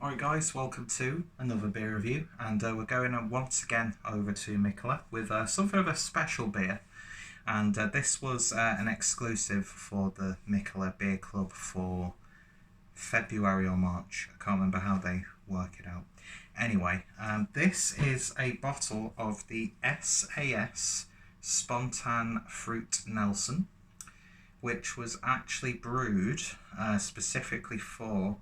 Alright guys, welcome to another beer review, and we're going once again over to Mikkeller with something of a special beer, and this was an exclusive for the Mikkeller Beer Club for February or March. I can't remember how they work it out. Anyway, this is a bottle of the SAS Spontanfruitnelson, which was actually brewed specifically for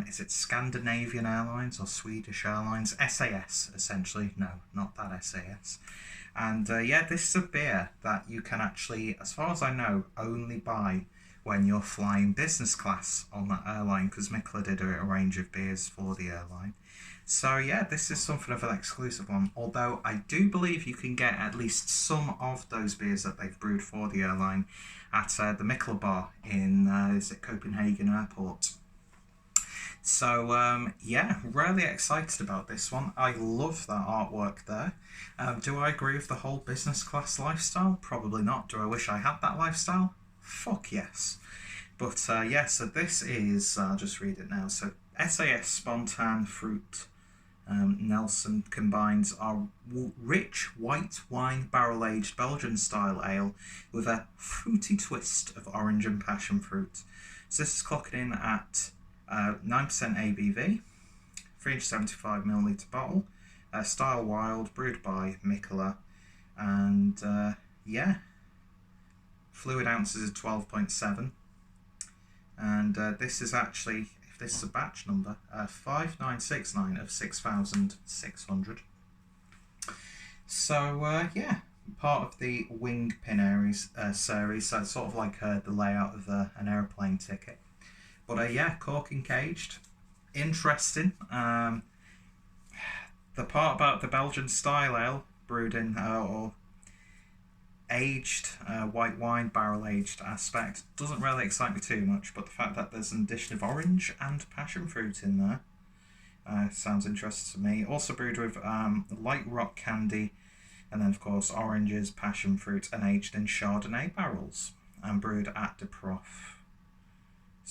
is it Scandinavian Airlines or Swedish Airlines? SAS, essentially. No, not that SAS. And yeah, this is a beer that you can actually, as far as I know, only buy when you're flying business class on that airline, because Mikkeller did a range of beers for the airline. So yeah, this is something of an exclusive one, although I do believe you can get at least some of those beers that they've brewed for the airline at the Mikkeller bar in, is it Copenhagen Airport? So yeah, really excited about this one. I love that artwork there. Do I agree with the whole business class lifestyle? Probably not. Do I wish I had that lifestyle? Fuck yes. But yeah, so this is, I'll just read it now. So SAS Spontanfruitnelson combines our rich white wine barrel-aged Belgian-style ale with a fruity twist of orange and passion fruit. So this is clocking in at 9% ABV, 375ml bottle, style wild, brewed by Mikkeller, and yeah, fluid ounces of 12.7, and this is actually, if this is a batch number, 5969 of 6,600. So yeah, part of the wing pin series, so it's sort of like the layout of an aeroplane ticket. But yeah, cork encaged. Interesting. The part about the Belgian style ale brewed in or aged white wine barrel aged aspect doesn't really excite me too much, but the fact that there's an addition of orange and passion fruit in there sounds interesting to me. Also brewed with light rock candy, and then of course oranges, passion fruit, and aged in Chardonnay barrels and brewed at De Prof.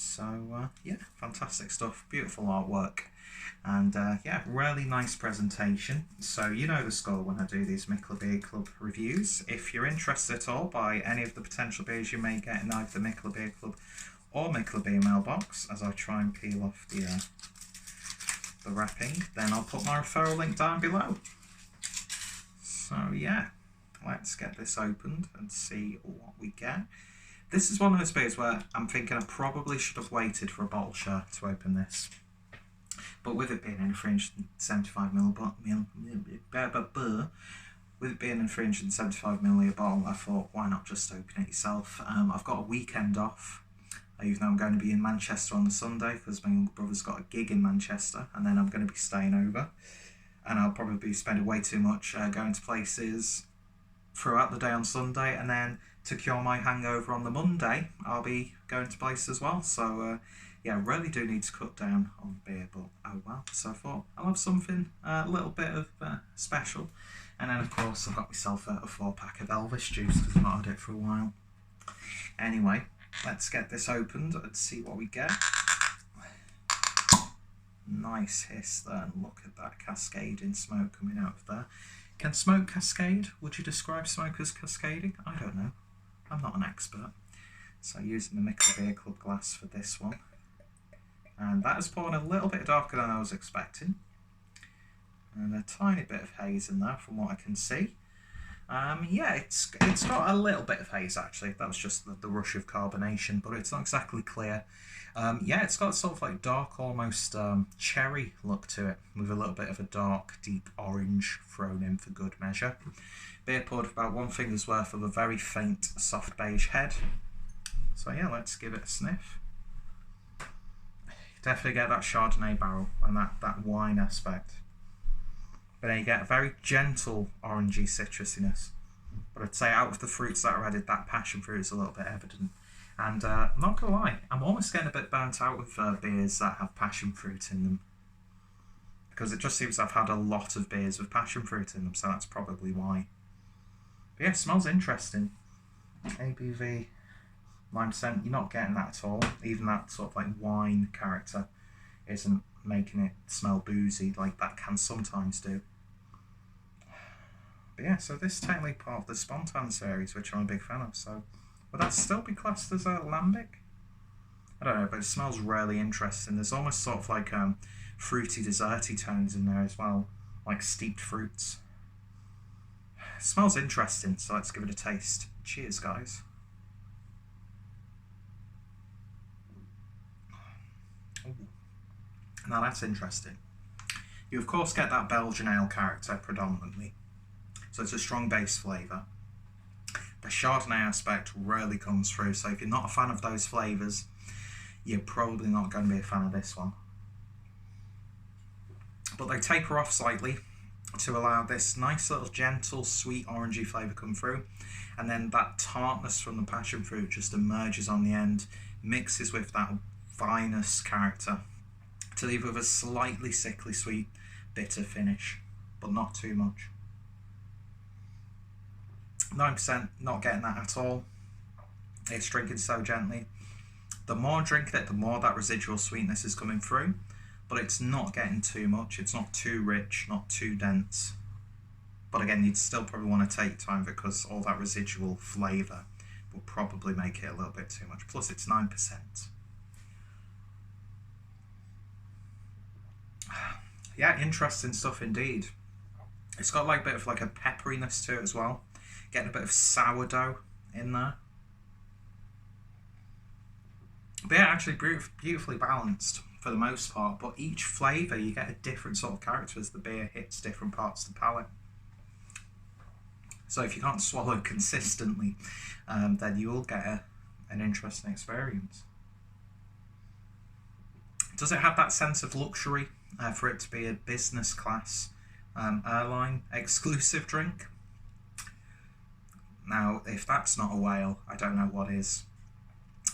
So yeah, fantastic stuff, beautiful artwork, and yeah, really nice presentation. So you know the score when I do these Mikkeller Beer Club reviews. If you're interested at all by any of the potential beers you may get in either the Mikkeller Beer Club or Mikkeller Beer Mailbox, as I try and peel off the wrapping, then I'll put my referral link down below. So yeah, let's get this opened and see what we get. This is one of those beers where I'm thinking I probably should have waited for a bottle share to open this. But with it being in a 375ml bottle, I thought, why not just open it yourself? I've got a weekend off, even though I'm going to be in Manchester on the Sunday, because my younger brother's got a gig in Manchester, and then I'm going to be staying over. And I'll probably be spending way too much going to places throughout the day on Sunday, and then to cure my hangover on the Monday, I'll be going to places as well. So yeah, I really do need to cut down on beer, but oh well. So I thought I'll have something a little bit of special. And then of course I've got myself a 4-pack of Elvis juice, because I've not had it for a while. Anyway, let's get this opened and see what we get. Nice hiss there, and look at that cascading smoke coming out of there. Can smoke cascade? Would you describe smoke as cascading? I don't know. I'm not an expert. So using the Mikkeller Beer Club glass for this one. And that is pouring a little bit darker than I was expecting. And a tiny bit of haze in there from what I can see. Yeah, it's got a little bit of haze actually. That was just the rush of carbonation, but it's not exactly clear. Yeah, it's got sort of like dark, almost cherry look to it, with a little bit of a dark, deep orange thrown in for good measure. Beer poured with about 1 finger's worth of a very faint, soft beige head. So yeah, let's give it a sniff. Definitely get that Chardonnay barrel and that wine aspect. But then you get a very gentle orangey citrusiness. But I'd say out of the fruits that are added, that passion fruit is a little bit evident. And I'm not going to lie, I'm almost getting a bit burnt out with beers that have passion fruit in them. Because it just seems I've had a lot of beers with passion fruit in them, so that's probably why. But yeah, it smells interesting. ABV 9%, you're not getting that at all. Even that sort of like wine character isn't making it smell boozy like that can sometimes do. But yeah, so this is technically part of the Spontan series, which I'm a big fan of, so would that still be classed as a lambic? I don't know, but it smells really interesting. There's almost sort of like fruity, desserty tones in there as well, like steeped fruits. It smells interesting, so let's give it a taste. Cheers, guys. Ooh. Now that's interesting. You of course get that Belgian ale character predominantly, so it's a strong base flavour. The Chardonnay aspect really comes through, so if you're not a fan of those flavours, you're probably not going to be a fan of this one. But they taper off slightly to allow this nice little gentle sweet orangey flavour come through, and then that tartness from the passion fruit just emerges on the end, mixes with that vinous character to leave with a slightly sickly sweet bitter finish, but not too much. 9%, not getting that at all. It's drinking so gently. The more I drink it, the more that residual sweetness is coming through, but it's not getting too much. It's not too rich, not too dense. But again, you'd still probably want to take time because all that residual flavour will probably make it a little bit too much. Plus, it's 9%. Yeah, interesting stuff indeed. It's got like a bit of like a pepperiness to it as well. Getting a bit of sourdough in there. But yeah, actually beautifully balanced for the most part, but each flavour you get a different sort of character as the beer hits different parts of the palate. So if you can't swallow consistently, then you will get an interesting experience. Does it have that sense of luxury for it to be a business class airline exclusive drink? Now, if that's not a whale, I don't know what is.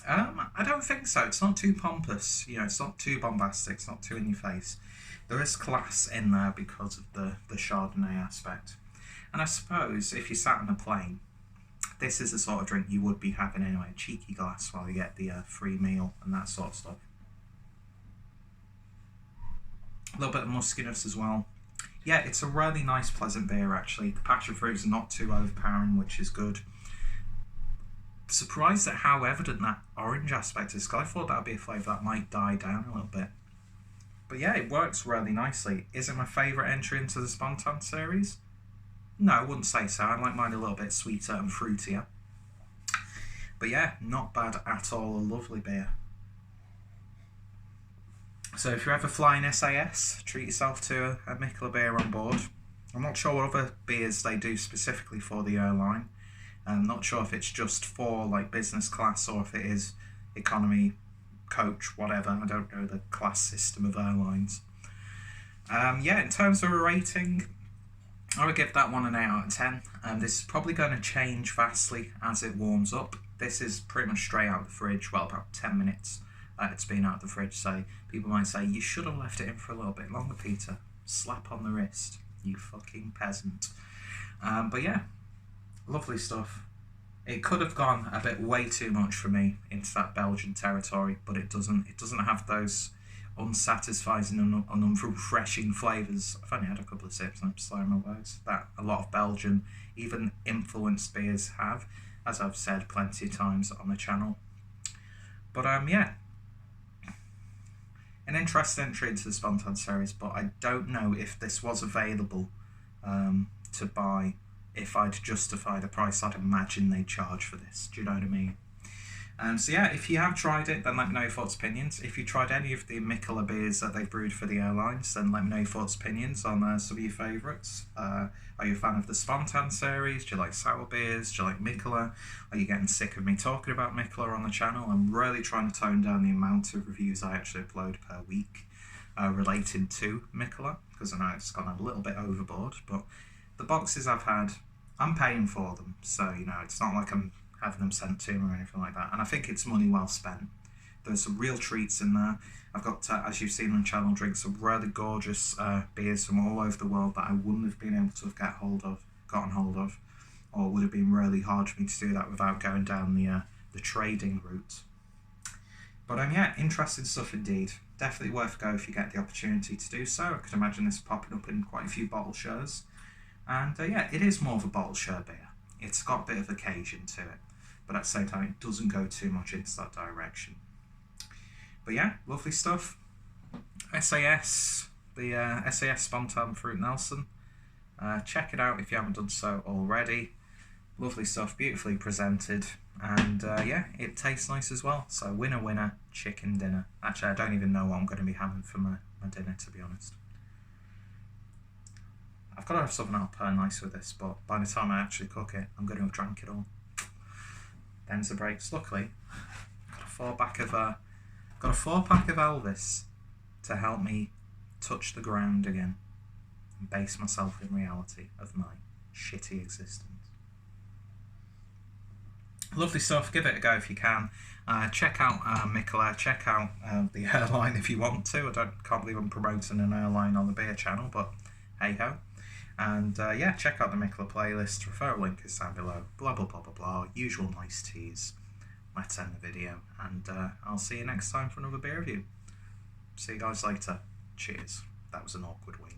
I don't think so. It's not too pompous. You know, it's not too bombastic. It's not too in your face. There is class in there because of the Chardonnay aspect. And I suppose if you sat on a plane, this is the sort of drink you would be having anyway. A cheeky glass while you get the free meal and that sort of stuff. A little bit of muskiness as well. Yeah, it's a really nice, pleasant beer actually. The passion fruits are not too overpowering, which is good. Surprised at how evident that orange aspect is, because I thought that would be a flavour that might die down a little bit. But yeah, it works really nicely. Is it my favourite entry into the Spontan series? No, I wouldn't say so. I like mine a little bit sweeter and fruitier. But yeah, not bad at all. A lovely beer. So if you're ever flying SAS, treat yourself to a Mikkeller beer on board. I'm not sure what other beers they do specifically for the airline. I'm not sure if it's just for like business class or if it is economy, coach, whatever. I don't know the class system of airlines. Yeah, in terms of a rating, I would give that one an 8 out of 10. This is probably going to change vastly as it warms up. This is pretty much straight out of the fridge, well, about 10 minutes it's been out of the fridge. So people might say, you should have left it in for a little bit longer, Peter. Slap on the wrist, you fucking peasant. But yeah, lovely stuff. It could have gone a bit way too much for me into that Belgian territory, but it doesn't. It doesn't have those unsatisfying and unrefreshing flavours. I've only had a couple of sips and I'm slowing my words. That a lot of Belgian, even influenced beers have, as I've said plenty of times on the channel. But yeah, an interesting entry into the Spontan series, but I don't know if this was available to buy. If I'd justify the price I'd imagine they'd charge for this. Do you know what I mean? So yeah, if you have tried it, then let me know your thoughts, opinions. If you tried any of the Mikkeller beers that they've brewed for the airlines, then let me know your thoughts, opinions on some of your favourites. Are you a fan of the Spontan series? Do you like sour beers? Do you like Mikkeller? Are you getting sick of me talking about Mikkeller on the channel? I'm really trying to tone down the amount of reviews I actually upload per week relating to Mikkeller, because I know it's gone a little bit overboard, but the boxes I've had, I'm paying for them, so you know it's not like I'm having them sent to me or anything like that, and I think it's money well spent. There's some real treats in there. I've got, as you've seen on the channel, drink some really gorgeous beers from all over the world that I wouldn't have been able to have gotten hold of, or would have been really hard for me to do that without going down the trading route. But yeah, interesting stuff indeed. Definitely worth a go if you get the opportunity to do so. I could imagine this popping up in quite a few bottle shows. And yeah, it is more of a bottle show beer. It's got a bit of occasion to it, but at the same time, it doesn't go too much into that direction. But yeah, lovely stuff. SAS, the SAS Spontanfruitnelson. Check it out if you haven't done so already. Lovely stuff, beautifully presented, and yeah, it tastes nice as well. So winner winner, chicken dinner. Actually, I don't even know what I'm going to be having for my dinner, to be honest. I've got to have something I'll pair nice with this, but by the time I actually cook it, I'm going to have drank it all. Them's the breaks. Luckily, got a 4-pack of Elvis to help me touch the ground again and base myself in reality of my shitty existence. Lovely stuff. Give it a go if you can. Check out Mikkeller. Check out the Airline if you want to. Can't believe I'm promoting an airline on the beer channel, but hey ho. And yeah, check out the Mikkeller playlist. Referral link is down below. Blah blah blah blah blah. Usual nice teas. Let's end the video, and I'll see you next time for another beer review. See you guys later. Cheers. That was an awkward wink.